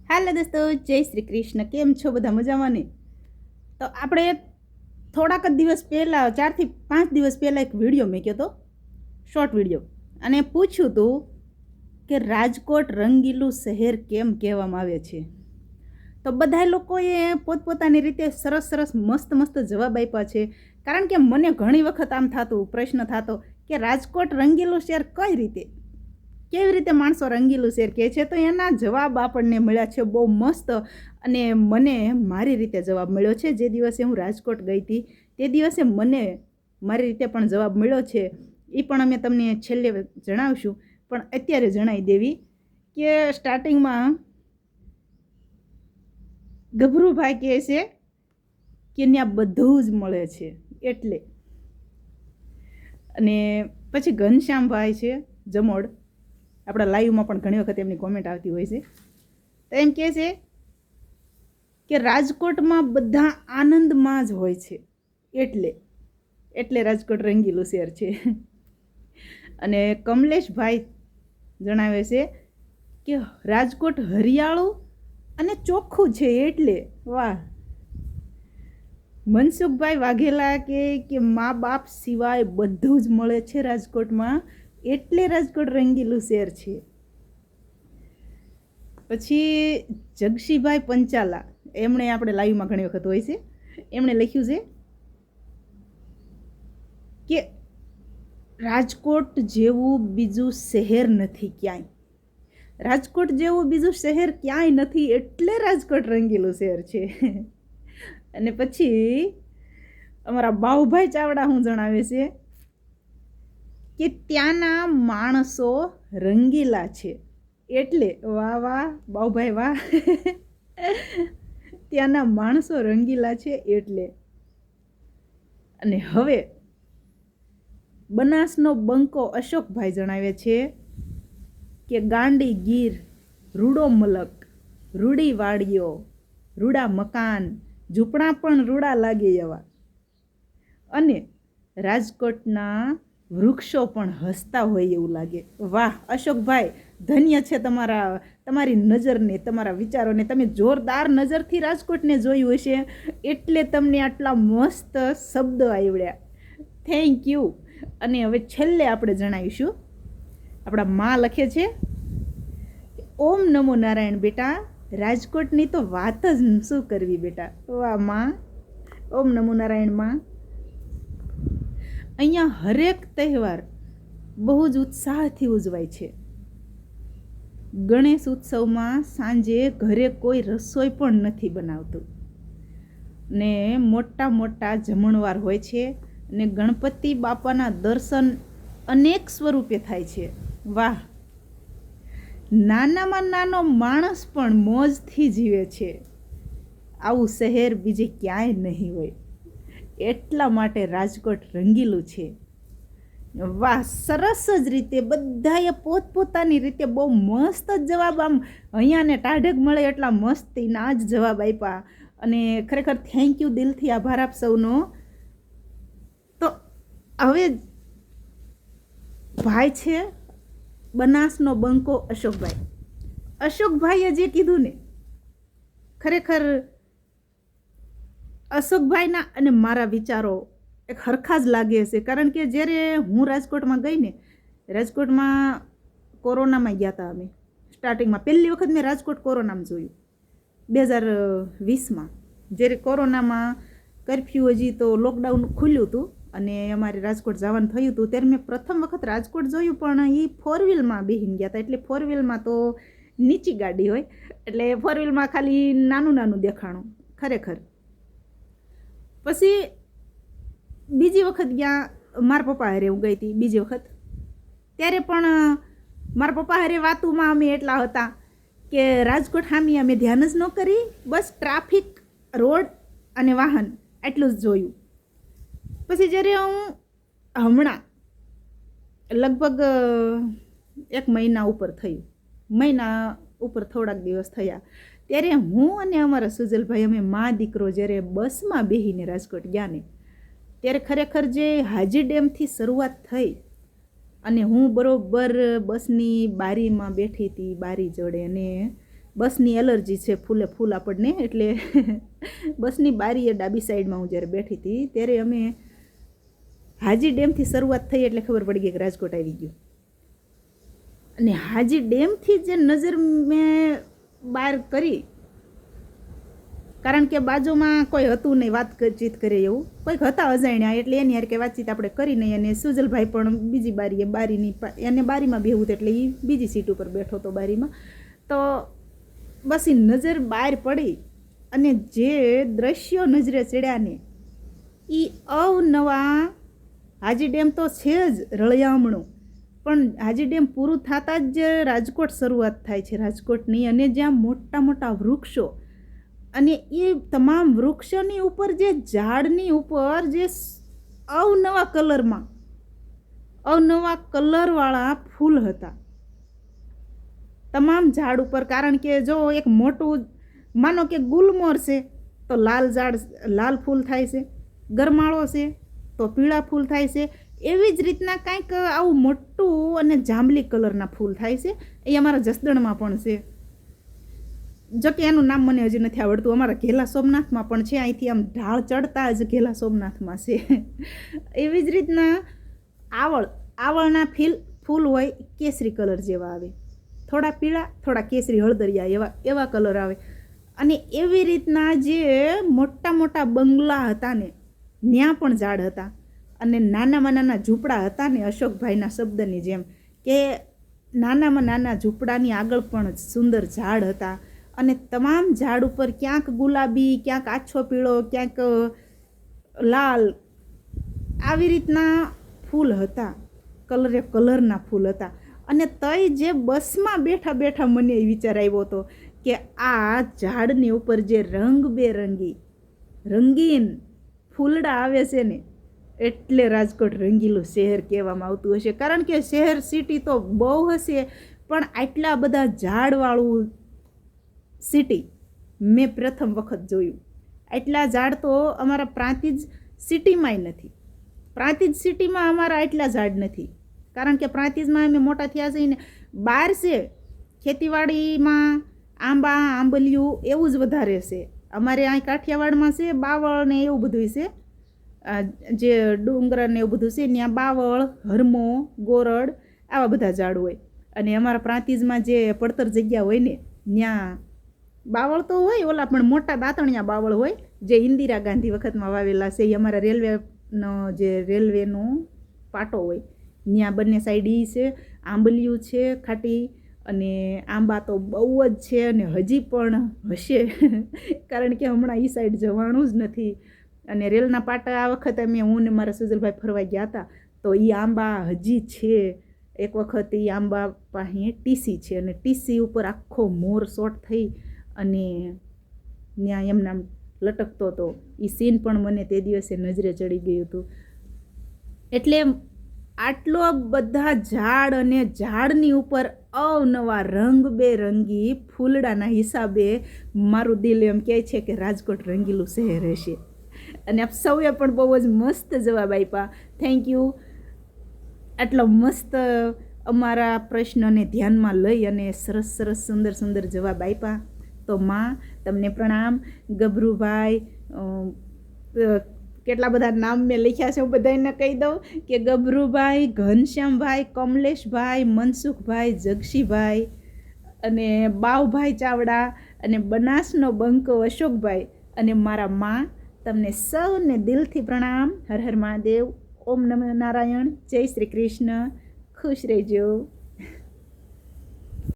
હાલો દોસ્તો, જય શ્રી કૃષ્ણ. કેમ છો બધા? મજામાં ને? તો આપણે થોડાક જ દિવસ પહેલાં 4 થી 5 દિવસ પહેલાં એક વિડીયો મૂક્યો હતો, શોર્ટ વિડીયો, અને પૂછ્યું હતું કે રાજકોટ રંગીલું શહેર કેમ કહેવામાં આવે છે. તો બધા લોકોએ પોતપોતાની રીતે સરસ સરસ મસ્ત મસ્ત જવાબ આપ્યા છે. કારણ કે મને ઘણી વખત આમ થતું, પ્રશ્ન થતો કે રાજકોટ રંગીલું શહેર કઈ રીતે, કેવી રીતે માણસો રંગીલું શહેર કહે છે. તો એના જવાબ આપણને મળ્યા છે બહુ મસ્ત, અને મને મારી રીતે જવાબ મળ્યો છે. જે દિવસે હું રાજકોટ ગઈ હતી તે દિવસે મને મારી રીતે પણ જવાબ મળ્યો છે. એ પણ અમે તમને છેલ્લે જણાવશું, પણ અત્યારે જણાવી દેવી કે સ્ટાર્ટિંગમાં ગભરુભાઈ કહે છે કે ત્યાં બધું જ મળે છે એટલે. અને પછી ઘનશ્યામભાઈ છે જમોડ, આપણા લાઈવમાં પણ ઘણી વખત એમની કોમેન્ટ આવતી હોય છે. તો એમ કહે છે કે રાજકોટમાં બધા આનંદમાં જ હોય છે એટલે રાજકોટ રંગીલું શહેર છે. અને કમલેશભાઈ જણાવે છે કે રાજકોટ હરિયાળું અને ચોખ્ખું છે એટલે. વાહ. મનસુખભાઈ વાઘેલા કે મા બાપ સિવાય બધું જ મળે છે રાજકોટમાં એટલે રાજકોટ રંગીલું શહેર છે. પછી જગશીભાઈ પંચાલા, એમણે આપણે લાઈવમાં ઘણી વખત હોય છે, એમણે લખ્યું છે કે રાજકોટ જેવું બીજું શહેર નથી ક્યાંય. રાજકોટ જેવું બીજું શહેર ક્યાંય નથી એટલે રાજકોટ રંગીલું શહેર છે. અને પછી અમારા બાઉભાઈ ચાવડા હું જણાવે છે કે ત્યાંના માણસો રંગીલા છે એટલે. વાહ વાહ બાઉભાઈ વાહ. ત્યાંના માણસો રંગીલા છે એટલે. અને હવે બનાસનો બંકો અશોકભાઈ જણાવે છે કે ગાંડી ગીર, રૂડો મલક, રૂડી વાડીઓ, રૂડા મકાન, ઝૂંપડા પણ રૂડા લાગે એવા, અને રાજકોટના વૃક્ષો પણ હસતા હોય એવું લાગે. વાહ અશોકભાઈ, ધન્ય છે તમારી નજરને, તમારા વિચારોને. તમે જોરદાર નજરથી રાજકોટને જોયું હશે એટલે તમને આટલા મસ્ત શબ્દો આવડ્યા. Thank you. અને હવે છેલ્લે આપણે જણાવીશું, આપણા માં લખે છે ઓમ નમો નારાયણ બેટા, રાજકોટની તો વાત જ શું કરવી બેટા. વાહ માં, ઓમ નમો નારાયણ માં. અહીંયા હરેક તહેવાર બહુ જ ઉત્સાહથી ઉજવાય છે. ગણેશ ઉત્સવમાં સાંજે ઘરે કોઈ રસોઈ પણ નથી બનાવતું ને મોટા મોટા જમણવાર હોય છે, અને ગણપતિ બાપાના દર્શન અનેક સ્વરૂપે થાય છે. વાહ. નાનામાં નાનો માણસ પણ મોજથી જીવે છે. આવું શહેર બીજે ક્યાંય નહીં હોય, એટલા માટે રાજકોટ રંગીલું છે. વાહ, સરસ જ રીતે બધાએ પોતપોતાની રીતે બહુ મસ્ત જ જવાબ, આમ અહીંયાને ટાઢક મળે એટલા મસ્તીના જ જવાબ આપ્યા. અને ખરેખર થેન્ક યુ, દિલથી આભાર આપ સૌનો. તો હવે ભાઈ છે બનાસનો બંકો અશોકભાઈએ જે કીધું ને, ખરેખર અશોકભાઈના અને મારા વિચારો એક હરખા જ લાગે છે. કારણ કે જ્યારે હું રાજકોટમાં ગઈ ને, રાજકોટમાં કોરોનામાં ગયા હતા અમે સ્ટાર્ટિંગમાં. પહેલી વખત મેં રાજકોટ કોરોનામાં જોયું 2020માં, જ્યારે કોરોનામાં કર્ફ્યુ હજી તો લોકડાઉન ખુલ્યું હતું અને અમારે રાજકોટ જવાનું થયું હતું, ત્યારે મેં પ્રથમ વખત રાજકોટ જોયું. પણ એ 4 વ્હીલમાં બેસીને ગયા હતા, એટલે 4 વ્હીલમાં તો નીચી ગાડી હોય એટલે 4 વ્હીલમાં ખાલી નાનું નાનું દેખાણું ખરેખર. પછી બીજી વખત ગયા મારા પપ્પા હારે હું ગઈ હતી બીજી વખત, ત્યારે પણ મારા પપ્પા હારે વાતુમાં અમે એટલા હતા કે રાજકોટ સામે અમે ધ્યાન જ ન કરી, બસ ટ્રાફિક, રોડ અને વાહન એટલું જ જોયું. પછી જ્યારે હું હમણાં લગભગ 1 મહિના ઉપર થયું, મહિના ઉપર થોડાક દિવસ થયા, ત્યારે હું અને અમારા સુજલભાઈ અમે મા દીકરો જ્યારે બસમાં બેસીને રાજકોટ ગયા ને, ત્યારે ખરેખર જે હાજી ડેમથી શરૂઆત થઈ અને હું બરોબર બસની બારીમાં બેઠી હતી, બારી જોડે, અને બસની એલર્જી છે ફૂલે ફૂલ આપણને, એટલે બસની બારીએ ડાબી સાઈડમાં હું જ્યારે બેઠી હતી ત્યારે અમે હાજી ડેમથી શરૂઆત થઈ એટલે ખબર પડી ગઈ કે રાજકોટ આવી ગયું. અને હાજી ડેમથી જે નજર મેં બહાર કરી, કારણ કે બાજુમાં કોઈ હતું નહીં વાતચીત કરે એવું, કોઈક હતા અજાણ્યા, એટલે એની હારે કે વાતચીત આપણે કરી નહીં. અને સુજલભાઈ પણ બીજી બારીએ, બારીની એને બારીમાં બેહવું હતું એટલે એ બીજી સીટ ઉપર બેઠો હતો બારીમાં. તો બસ એ નજર બહાર પડી અને જે દ્રશ્યો નજરે ચડ્યા ને એ અવનવા. હાજી ડેમ તો છે જ રળિયામણું, પણ હાજી ડેમ પૂરું થતાં જ રાજકોટ શરૂઆત થાય છે રાજકોટની. અને જ્યાં મોટા મોટા વૃક્ષો, અને એ તમામ વૃક્ષોની ઉપર જે ઝાડની ઉપર જે અવનવા કલરમાં અવનવા કલરવાળા ફૂલ હતા તમામ ઝાડ ઉપર. કારણ કે જો એક મોટું માનો કે ગુલમોર છે તો લાલ ઝાડ, લાલ ફૂલ થાય છે, ગરમાળો છે તો પીળા ફૂલ થાય છે. એવી જ રીતના કાંઈક આવું મોટું અને જાંબલી કલરના ફૂલ થાય છે. એ અમારા જસદણમાં પણ છે, જોકે એનું નામ મને હજી નથી આવડતું. અમારા ઘેલા સોમનાથમાં પણ છે, અહીંથી આમ ઢાળ ચડતા જ ઘેલા સોમનાથમાં છે. એવી જ રીતના આવળના ફૂલ હોય કેસરી કલર જેવા આવે, થોડા પીળા થોડા કેસરી હળદરિયા એવા કલર આવે. અને એવી રીતના જે મોટા મોટા બંગલા હતા ને ત્યાં પણ ઝાડ હતા, અને નાનામાં નાના ઝૂંપડા હતા ને અશોકભાઈના શબ્દની જેમ કે નાનામાં નાના ઝૂંપડાની આગળ પણ સુંદર ઝાડ હતા. અને તમામ ઝાડ ઉપર ક્યાંક ગુલાબી, ક્યાંક આછો પીળો, ક્યાંક લાલ, આવી રીતના ફૂલ હતા, કલરના ફૂલ હતા. અને તઈ જે બસમાં બેઠા બેઠા મને એ વિચાર આવ્યો હતો કે આ ઝાડની ઉપર જે રંગીન ફૂલડા આવે છે ને એટલે રાજકોટ રંગીલું શહેર કહેવામાં આવતું હશે. કારણ કે શહેર સિટી તો બહુ હશે, પણ આટલા બધા ઝાડવાળું સિટી મેં પ્રથમ વખત જોયું. આટલા ઝાડ તો અમારા પ્રાંતિજ સિટીમાંય નથી. પ્રાંતિજ સિટીમાં અમારા આટલા ઝાડ નથી, કારણ કે પ્રાંતિજમાં અમે મોટા થયા છીએ ને. બહાર છે ખેતીવાડીમાં આંબા, આંબલિયું એવું જ વધારે છે. અમારે અહીં કાઠિયાવાડમાં છે બાવળ ને એવું બધું છે, જે ડુંગર ને એવું બધું છે ત્યાં બાવળ, હરમો, ગોરડ આવા બધા ઝાડ હોય. અને અમારા પ્રાંતિજમાં જે પડતર જગ્યા હોય ને ત્યાં બાવળ તો હોય, ઓલા પણ મોટા દાંતણિયા બાવળ હોય જે ઇન્દિરા ગાંધી વખતમાં વાવેલા છે. એ અમારા રેલવેનો પાટો હોય ત્યાં બંને સાઈડ ઈ છે, આંબલિયું છે ખાટી, અને આંબા તો બહુ જ છે અને હજી પણ હશે. કારણ કે હમણાં એ સાઈડ જવાનું જ નથી. અને રેલના પાટા આ વખતે હું ને મારા સુજલભાઈ ફરવા ગયા હતા તો એ આંબા હજી છે. એક વખત એ આંબા પાસે ટીસી છે, અને ટીસી ઉપર આખો મોર શોટ થઈ અને ત્યાં એમના લટકતો હતો. એ સીન પણ મને તે દિવસે નજરે ચડી ગયું હતું. એટલે આટલો બધા ઝાડ અને ઝાડની ઉપર અવનવા રંગબેરંગી ફૂલડાના હિસાબે મારું દિલ એમ કહે છે કે રાજકોટ રંગીલું શહેર હશે. અને આપ સૌએ પણ બહુ જ મસ્ત જવાબ આપ્યા. Thank you. આટલો મસ્ત અમારા પ્રશ્નને ધ્યાનમાં લઈ અને સરસ સરસ સુંદર સુંદર જવાબ આપ્યા. તો માં તમને પ્રણામ. ગભરુભાઈ, કેટલા બધા નામ મેં લખ્યા છે, હું બધાને કહી દઉં કે ગભરુભાઈ, ઘનશ્યામભાઈ, કમલેશભાઈ, મનસુખભાઈ, જગશીભાઈ, અને બાવભાઈ ચાવડા, અને બનાસનો બંકો અશોકભાઈ, અને મારા માં. તમને સૌને દિલથી પ્રણામ. હર હર મહાદેવ. ઓમ નમઃ નારાયણ. જય શ્રી કૃષ્ણ. ખુશ રહેજો.